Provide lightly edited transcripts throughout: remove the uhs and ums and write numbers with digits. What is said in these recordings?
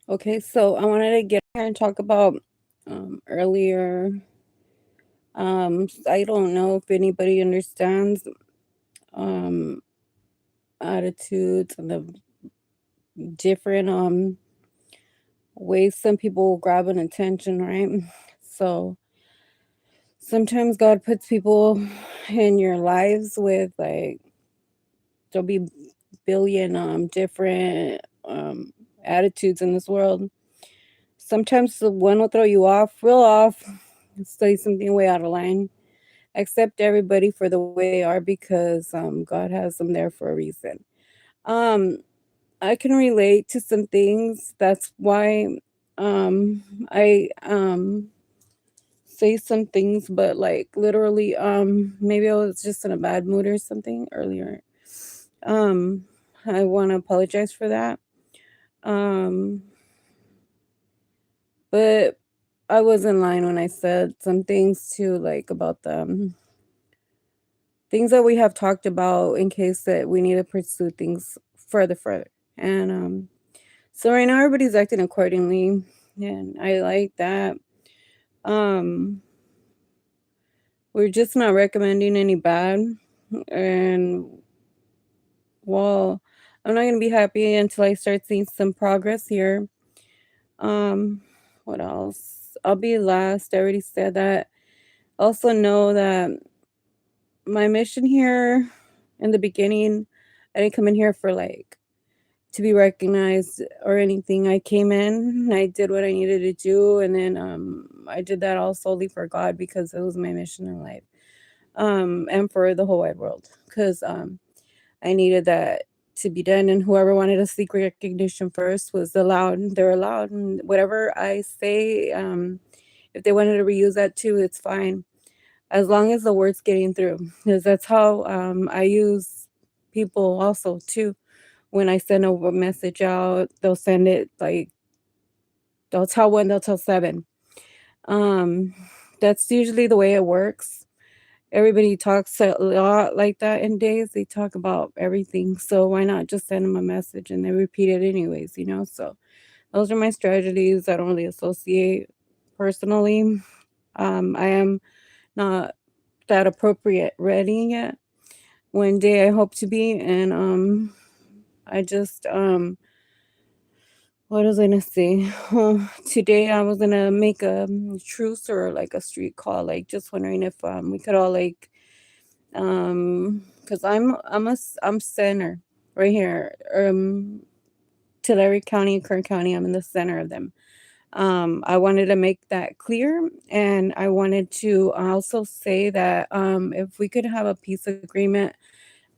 Okay, so I wanted to get here and talk about earlier. I don't know if anybody understands um attitudes and the different ways some people grab an attention, right? So sometimes God puts people in your lives with like there'll be billion different attitudes in this world. Sometimes the one will throw you off, real off, say something way out of line. Accept everybody for the way they are because God has them there for a reason. Um, I can relate to some things. That's why I say some things, but like literally, maybe I was just in a bad mood or something earlier. Um, I want to apologize for that. Um, but I was in line when I said some things too, like about the things that we have talked about in case that we need to pursue things further. And so right now everybody's acting accordingly, and I like that. Um, we're just not recommending any bad, and well, I'm not gonna be happy until I start seeing some progress here. Um, what else? I'll be last. I already said that. Also know that my mission here in the beginning, I didn't come in here for like to be recognized or anything. I came in, I did what I needed to do, and then I did that all solely for God because it was my mission in life. And for the whole wide world. Because I needed that to be done, and whoever wanted to seek recognition first was allowed. They're allowed, and whatever I say, if they wanted to reuse that too, it's fine as long as the word's getting through. Because that's how I use people also too. When I send a message out, they'll send it like they'll tell one, they'll tell seven. Um, that's usually the way it works. Everybody talks a lot like that in days. They talk about everything. So why not just send them a message and they repeat it anyways? So those are my strategies. I don't really associate personally. I am not that appropriate ready yet. One day I hope to be, and I just what was I gonna say? Today I was gonna make a truce or like a street call, like just wondering if we could all like because I'm center right here, Tulare County, Kern County. I'm in the center of them. I wanted to make that clear, and I wanted to also say that if we could have a peace agreement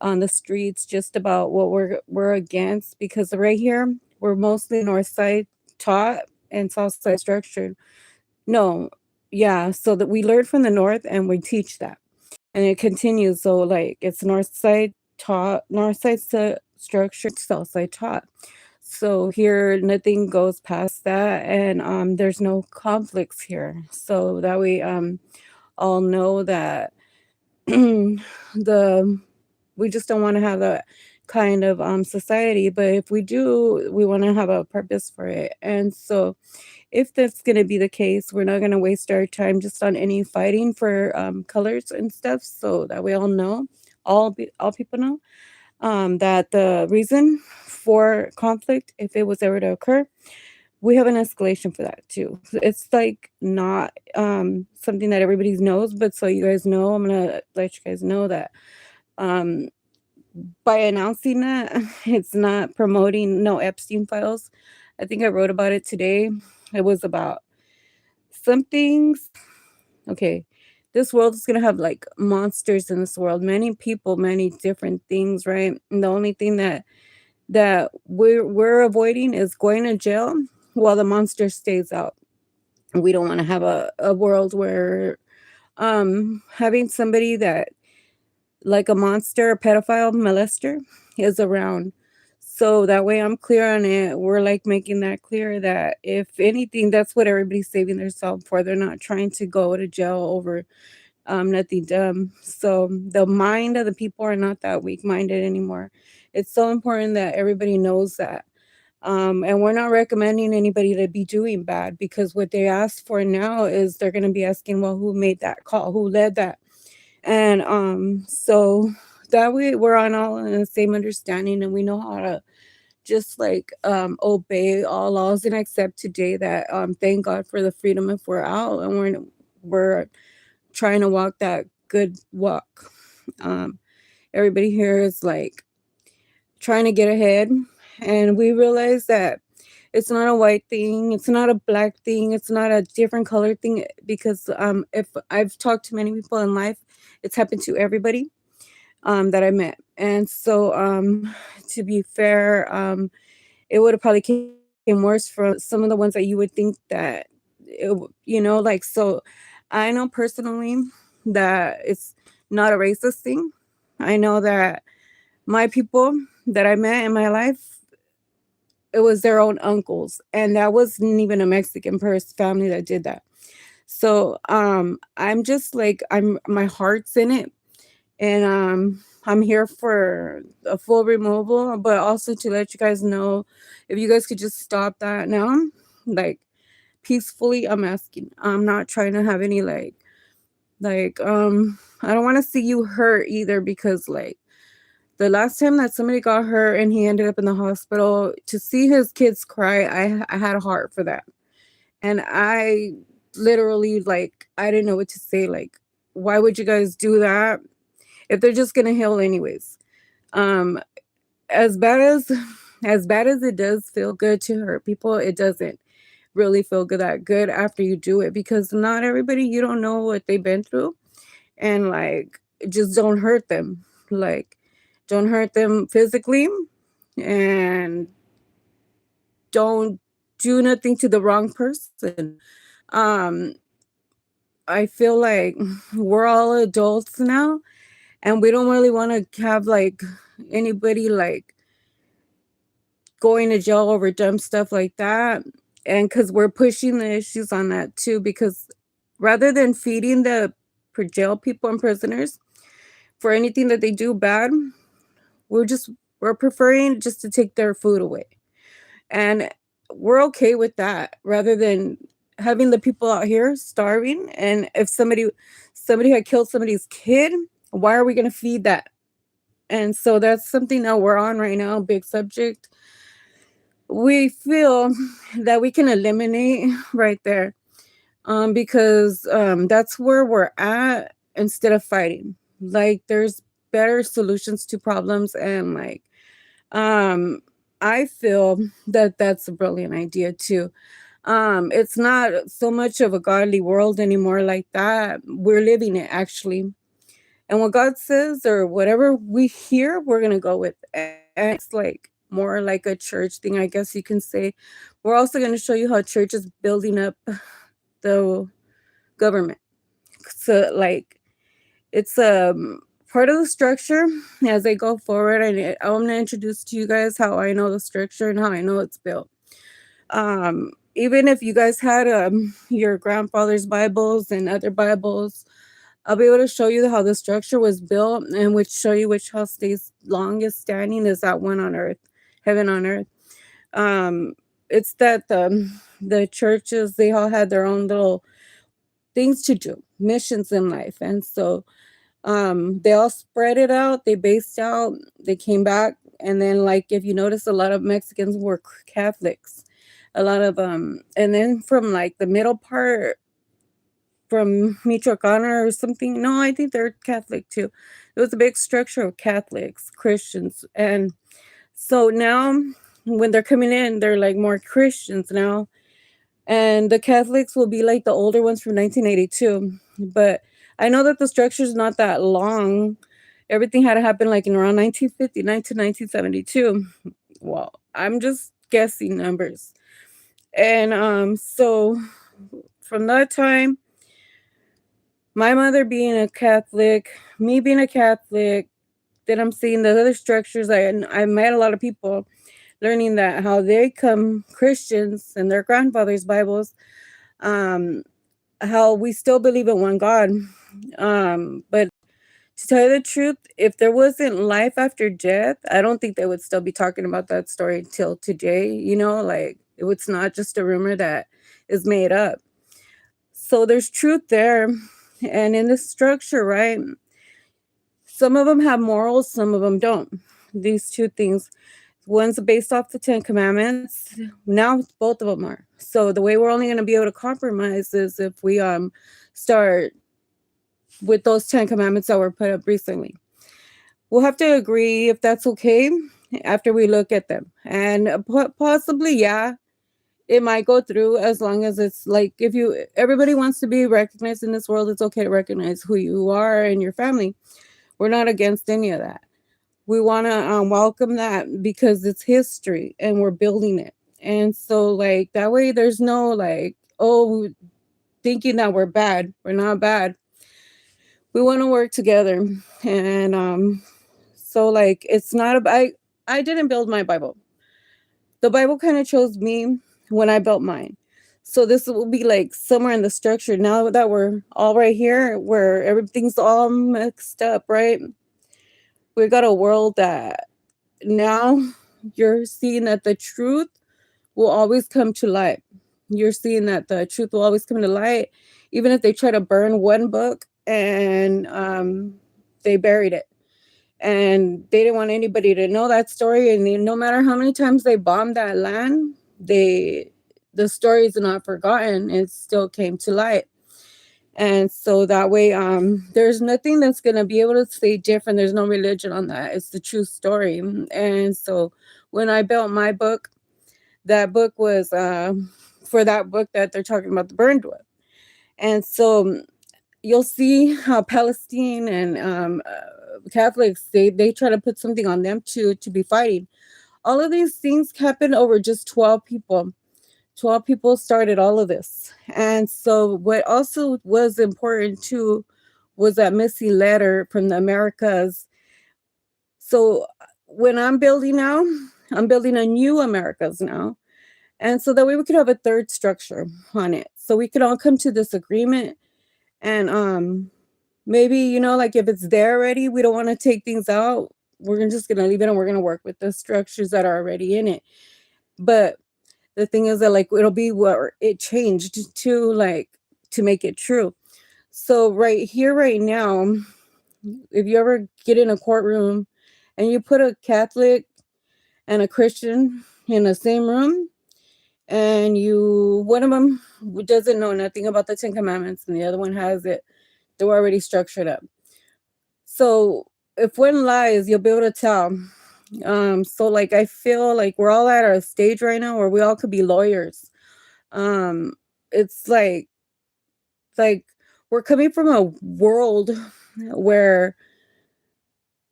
on the streets just about what we're against, because right here we're mostly north side taught and south side structured. No, yeah, so that we learn from the north and we teach that, and it continues. So like it's north side taught, north side structured, south side taught. So here nothing goes past that, and there's no conflicts here. So that we all know that the we just don't want to have that kind of society, but if we do, we want to have a purpose for it. And so if that's going to be the case, we're not going to waste our time just on any fighting for colors and stuff, so that we all know, all people know, that the reason for conflict, if it was ever to occur, we have an escalation for that too. It's like not something that everybody knows, but so you guys know, I'm gonna let you guys know that um by announcing that, it's not promoting no Epstein files. I think I wrote about it today. It was about some things. Okay, this world is gonna have like monsters in this world, many people, many different things, right? And the only thing that we're avoiding is going to jail while the monster stays out. We don't want to have a world where having somebody that like a monster, a pedophile, molester is around. So that way I'm clear on it. We're like making that clear that if anything, that's what everybody's saving themselves for. They're not trying to go to jail over nothing dumb. So the mind of the people are not that weak minded anymore. It's so important that everybody knows that. And we're not recommending anybody to be doing bad, because what they ask for now is they're going to be asking, well, who made that call? Who led that? And so that way we're on all in the same understanding, and we know how to just like obey all laws and accept today that thank God for the freedom if we're out and we're trying to walk that good walk. Um, Everybody here is like trying to get ahead, and we realize that it's not a white thing, it's not a black thing, it's not a different color thing, because if I've talked to many people in life, it's happened to everybody that I met. And so to be fair, it would have probably came worse from some of the ones that you would think that like. So I know personally that it's not a racist thing. I know that my people that I met in my life, it was their own uncles, and that wasn't even a Mexican person family that did that. So I'm just like, I'm my heart's in it, and I'm here for a full removal, but also to let you guys know, if you guys could just stop that now, like peacefully. I'm asking. I'm not trying to have any I don't want to see you hurt either, because like the last time that somebody got hurt and he ended up in the hospital, to see his kids cry, I had a heart for that. And I literally, like, I didn't know what to say. Like, why would you guys do that if they're just gonna heal anyways? Um, as bad as as bad as it does feel good to hurt people, it doesn't really feel good after you do it, because not everybody, you don't know what they've been through. And like, just don't hurt them. Like, don't hurt them physically, and don't do nothing to the wrong person. um I feel like we're all adults now, and we don't really want to have like anybody like going to jail over dumb stuff like that. And because we're pushing the issues on that too, because rather than feeding the jail people and prisoners for anything that they do bad, we're just we're preferring just to take their food away. And we're okay with that, rather than having the people out here starving. And if somebody had killed somebody's kid, why are we going to feed that? And so that's something that we're on right now, big subject. We feel that we can eliminate right there, because that's where we're at, instead of fighting. Like, there's better solutions to problems. And like, um I feel that that's a brilliant idea too. It's not so much of a godly world anymore like that. We're living it, actually. And what God says, or whatever we hear, we're gonna go with. And it's like more like a church thing, I guess you can say. We're also gonna show you how church is building up the government. So like, it's part of the structure as they go forward. I'm going to introduce to you guys how I know the structure and how I know it's built. Even if you guys had your grandfather's Bibles and other Bibles, I'll be able to show you how the structure was built, and which show you which house stays longest standing is that one on earth, heaven on earth. Um, it's that the churches, they all had their own little things to do, missions in life. And so they all spread it out, they based out, they came back. And then, like, if you notice, a lot of Mexicans were Catholics. A lot of and then from like the middle part, from Michoacan or something. No, I think they're Catholic too. It was a big structure of Catholics, Christians. And so now when they're coming in, they're like more Christians now. And the Catholics will be like the older ones from 1982. But I know that the structure is not that long. Everything had to happen like in around 1959 to 1972. Well, I'm just guessing numbers. And so from that time, my mother being a Catholic, me being a Catholic, then I'm seeing the other structures. I met a lot of people learning that how they come Christians and their grandfather's Bibles, um, how we still believe in one God. But To tell you the truth, if there wasn't life after death, I don't think they would still be talking about that story till today. Like it's not just a rumor that is made up. So there's truth there. And in the structure, right? Some of them have morals, some of them don't. These two things. One's based off the Ten Commandments. Now both of them are. So the way we're only going to be able to compromise is if we start with those Ten Commandments that were put up recently. We'll have to agree if that's okay after we look at them. And possibly, yeah, it might go through as long as it's like if you everybody wants to be recognized in this world, it's okay to recognize who you are and your family. We're not against any of that. We want to welcome that because it's history and we're building it. And so, like, that way, there's no like, oh, thinking that we're bad. We're not bad. We want to work together. And so, like, it's not about, I didn't build my Bible. The Bible kind of chose me when I built mine. So this will be like somewhere in the structure. Now that we're all right here, where everything's all mixed up, right? We got a world that now you're seeing that the truth will always come to light. You're seeing that the truth will always come to light, even if they try to burn one book and they buried it. And they didn't want anybody to know that story. And no matter how many times they bombed that land, the story is not forgotten. It still came to light. And so that way, there's nothing that's gonna be able to say different. There's no religion on that. It's the true story. And so when I built my book, that book was for that book that they're talking about the burned one. And so you'll see how Palestine and Catholics they try to put something on them to be fighting. All of these things happened over just 12 people. 12 people started all of this. And so what also was important too was that missing letter from the Americas. So when I'm building now, I'm building a new Americas now. And so that way we could have a third structure on it. So we could all come to this agreement and maybe, like if it's there already, we don't want to take things out. We're just gonna leave it and we're gonna work with the structures that are already in it. But the thing is that like it'll be what it changed to like to make it true. So right here, right now, if you ever get in a courtroom and you put a Catholic and a Christian in the same room, and one of them doesn't know nothing about the Ten Commandments, and the other one has it, they're already structured up. So if one lies, you'll be able to tell. So like I feel like we're all at our stage right now where we all could be lawyers. Um, it's like we're coming from a world where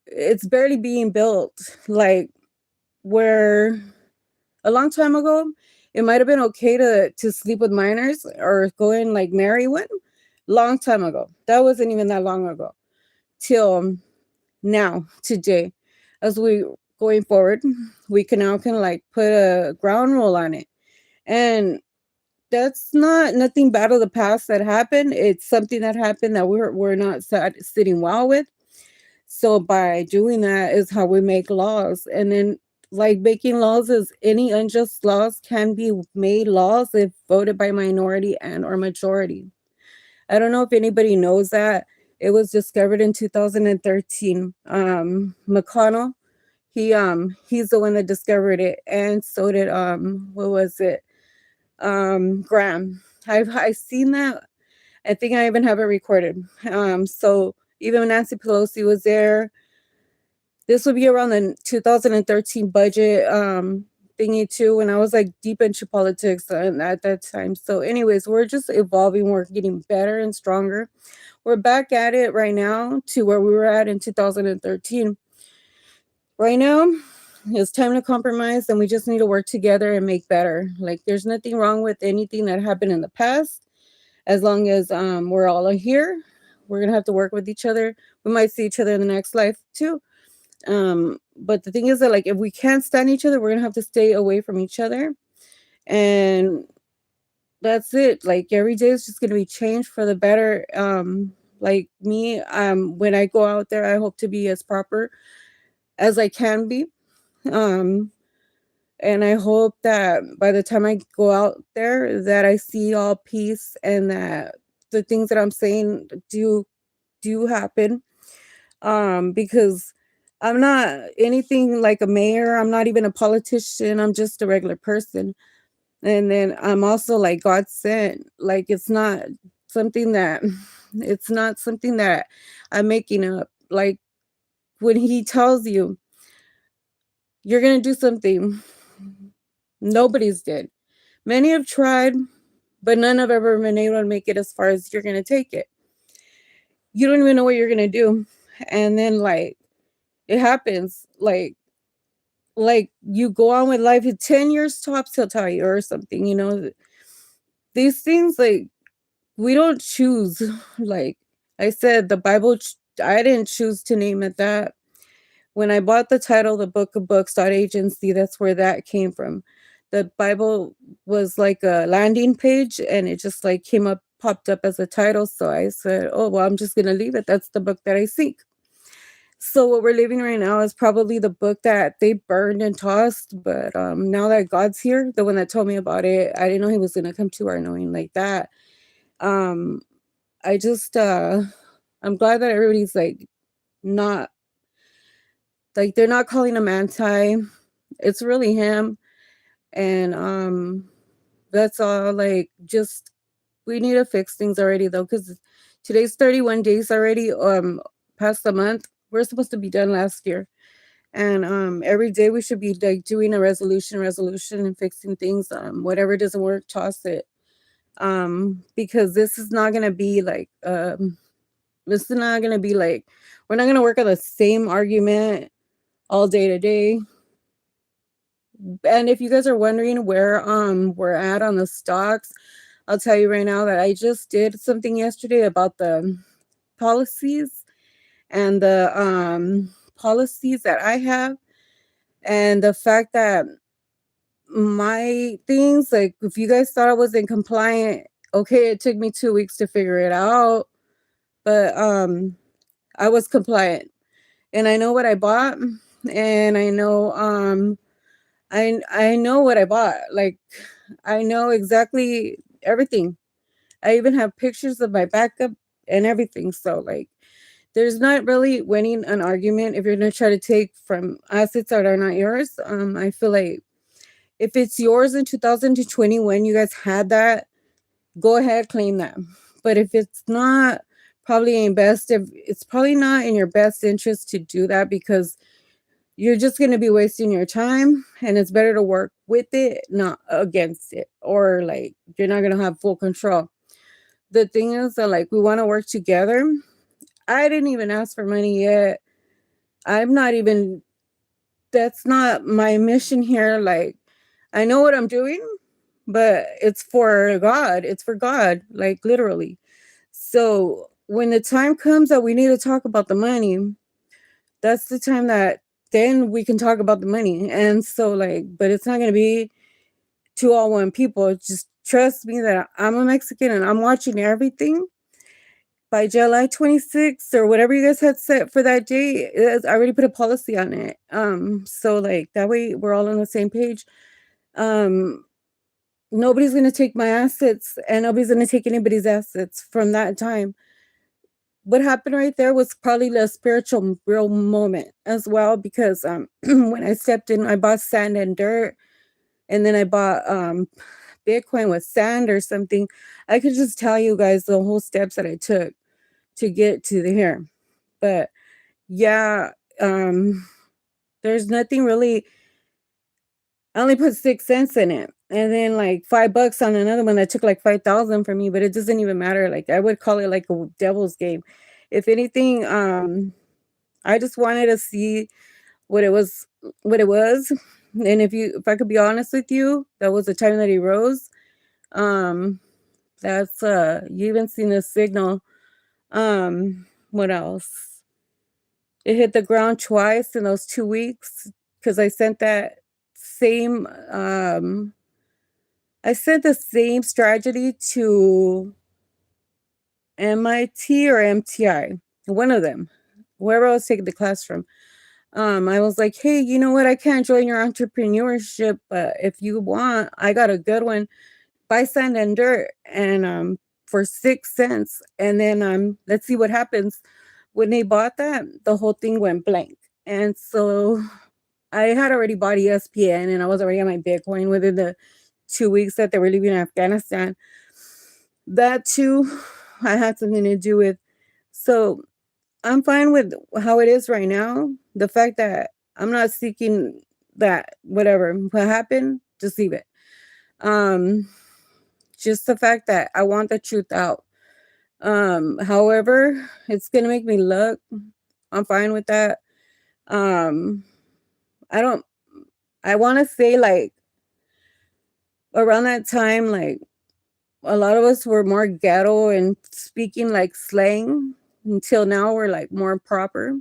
it's barely being built. Like where a long time ago, it might have been okay to sleep with minors or go and like marry one. Long time ago, that wasn't even that long ago. Till now, today, as we going forward, we can now kind of like put a ground rule on it, and that's not nothing bad of the past that happened. It's something that happened that we're not sitting well with. So by doing that is how we make laws, and then like making laws is any unjust laws can be made laws if voted by minority and or majority. I don't know if anybody knows that. It was discovered in 2013. McConnell, he's the one that discovered it, and so did what was it? Graham. I seen that. I think I even have it recorded. So even when Nancy Pelosi was there, this would be around the 2013 budget thingy too, when I was like deep into politics at that time. So, anyways, we're just evolving. We're getting better and stronger. We're back at it right now to where we were at in 2013. Right now, it's time to compromise, and we just need to work together and make better. Like, there's nothing wrong with anything that happened in the past, as long as we're all here. We're gonna have to work with each other. We might see each other in the next life too. But the thing is that like if we can't stand each other, we're gonna have to stay away from each other, and that's it. Like every day is just gonna be changed for the better. Like me, when I go out there, I hope to be as proper as I can be. Um, and I hope that by the time I go out there, that I see all peace and that the things that I'm saying do happen. Because I'm not anything like a mayor. I'm not even a politician. I'm just a regular person. And then I'm also like God sent. Like something that it's not something that I'm making up. Like when he tells you you're gonna do something, nobody's did. Many have tried, but none have ever been able to make it as far as you're gonna take it. You don't even know what you're gonna do. And then like it happens. Like you go on with life in 10 years tops, he'll tell you or something, these things like we don't choose. Like I said, the Bible, I didn't choose to name it that. When I bought the title, the Book of Books agency, that's where that came from. The Bible was like a landing page and it just like popped up as a title. So I said, oh, well, I'm just going to leave it. That's the book that I seek. So what we're living right now is probably the book that they burned and tossed. But now that God's here, the one that told me about it, I didn't know he was going to come to our knowing like that. Um, I just I'm glad that everybody's like not like they're not calling him anti. It's really him. And that's all like just we need to fix things already though, because today's 31 days already, past the month. We're supposed to be done last year. And every day we should be like doing a resolution and fixing things. Whatever doesn't work, toss it. Because this is not gonna be like this is not gonna be like we're not gonna work on the same argument all day to day. And if you guys are wondering where we're at on the stocks, I'll tell you right now that I just did something yesterday about the policies and the policies that I have, and the fact that my things, like if you guys thought I wasn't compliant, okay, it took me 2 weeks to figure it out, but I was compliant and I know what I bought, and I know I know what I bought. Like I know exactly everything. I even have pictures of my backup and everything. So like there's not really winning an argument if you're gonna try to take from assets that are not yours. I feel like if it's yours in 2020 when you guys had that, go ahead, claim that. But if it's not, probably ain't best if it's probably not in your best interest to do that, because you're just going to be wasting your time, and it's better to work with it, not against it, or like you're not going to have full control. The thing is that like we want to work together. I didn't even ask for money yet. I'm not even, that's not my mission here. Like I know what I'm doing, but it's for God. It's for God, like literally. So when the time comes that we need to talk about the money, that's the time that then we can talk about the money. And so like, but it's not going to be two all one people. Just trust me that I'm a Mexican and I'm watching everything. By July 26th or whatever you guys had set for that day, I already put a policy on it. So like that way we're all on the same page. Um, Nobody's going to take my assets and nobody's going to take anybody's assets from that time. What happened right there was probably the spiritual real moment as well, because when I stepped in, I bought sand and dirt, and then I bought Bitcoin with sand or something. I could just tell you guys the whole steps that I took to get to the here. But yeah, there's nothing really. I only put 6 cents in it, and then like $5 on another one that took like 5,000 for me. But it doesn't even matter. Like I would call it like a devil's game. If anything, I just wanted to see what it was, what it was. And if I could be honest with you, that was the time that he rose. Um, that's you even seen the signal. What else? It hit the ground twice in those 2 weeks because same um I sent the same strategy to MIT or MTI, one of them, wherever I was taking the class from. I was like, hey, you know what? I can't join your entrepreneurship, but if you want, I got a good one. Buy sand and dirt, and for 6 cents, and then let's see what happens. When they bought that, the whole thing went blank, and so I had already bought ESPN, and I was already on my Bitcoin within the 2 weeks that they were leaving Afghanistan. That too, I had something to do with. So I'm fine with how it is right now. The fact that I'm not seeking that whatever what happened, just leave it. Um, just the fact that I want the truth out. However, it's gonna make me look. I'm fine with that. Um, I don't. I want to say like around that time, like a lot of us were more ghetto and speaking like slang. Until now, we're like more proper.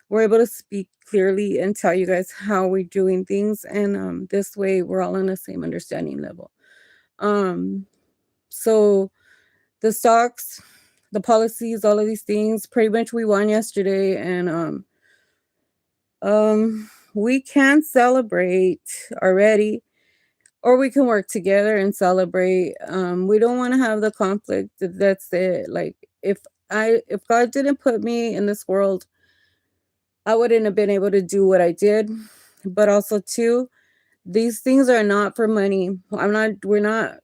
We're able to speak clearly and tell you guys how we're doing things, and this way we're all on the same understanding level. Um, so the stocks, the policies, all of these things, pretty much we won yesterday, and we can celebrate already, or we can work together and celebrate. We don't want to have the conflict. That's it. Like if God didn't put me in this world, I wouldn't have been able to do what I did. But also too, these things are not for money. We're not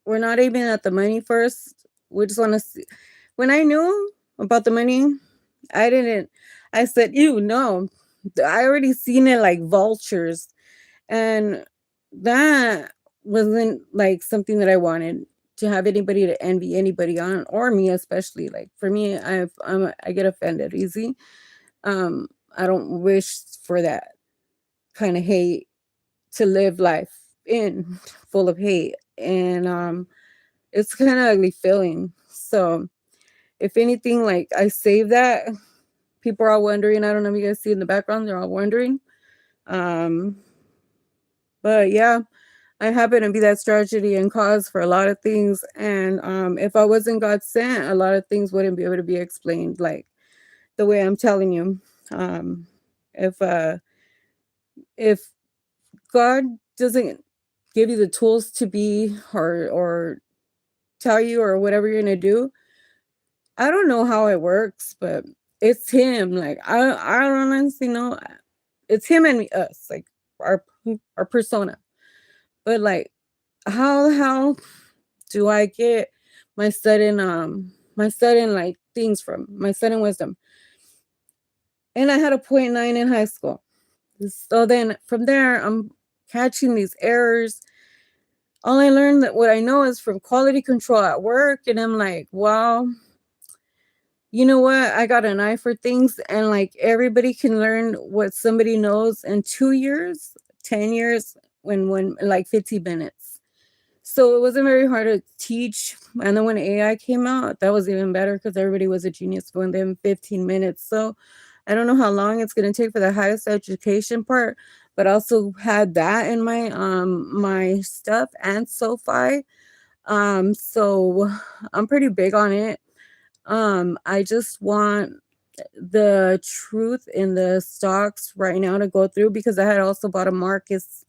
aiming at the money first. We just want to see. When I knew about the money, I didn't I said, "Ew, no." I already seen it like vultures, and that wasn't like something that I wanted to have anybody to envy anybody on, or me especially. Like for me, I get offended easy. Um, I don't wish for that kind of hate to live life in full of hate, and it's kind of ugly feeling. So if anything, like I save that. People are all wondering. I don't know if you guys see in the background. They're all wondering. Um, but yeah, I happen to be that strategy and cause for a lot of things. And if I wasn't God sent, a lot of things wouldn't be able to be explained like the way I'm telling you. Um, if uh, if God doesn't give you the tools to be or tell you or whatever you're gonna do, I don't know how it works, but it's him. Like I don't honestly know. It's him and us, like our our persona. But like how do I get my sudden like things from my sudden wisdom? And I had a point 0.9 in high school. So then from there I'm catching these errors. All I learned that what I know is from quality control at work, and I'm like, wow, you know what? I got an eye for things, and like everybody can learn what somebody knows in 2 years, 10 years, when like 15 minutes. So it wasn't very hard to teach. And then when AI came out, that was even better because everybody was a genius within 15 minutes. So I don't know how long it's going to take for the highest education part, but I also had that in my stuff and SoFi. So I'm pretty big on it. I just want the truth in the stocks right now to go through because I had also bought a Marcus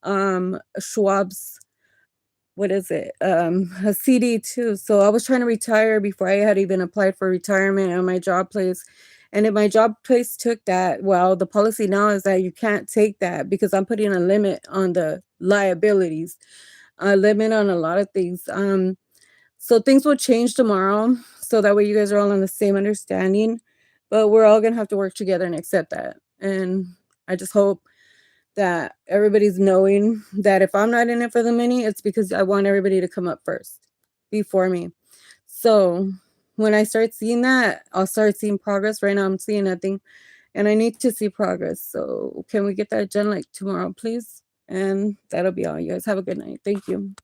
Schwab's, what is it? A CD too. So I was trying to retire before I had even applied for retirement at my job place. And if my job place took that, well, the policy now is that you can't take that because I'm putting a limit on the liabilities, a limit on a lot of things. So things will change tomorrow. So that way you guys are all on the same understanding. But we're all gonna have to work together and accept that. And I just hope that everybody's knowing that if I'm not in it for the money, it's because I want everybody to come up first before me. So when I start seeing that, I'll start seeing progress. Right now, I'm seeing nothing, and I need to see progress. So can we get that done like tomorrow, please? And that'll be all. You guys have a good night. Thank you.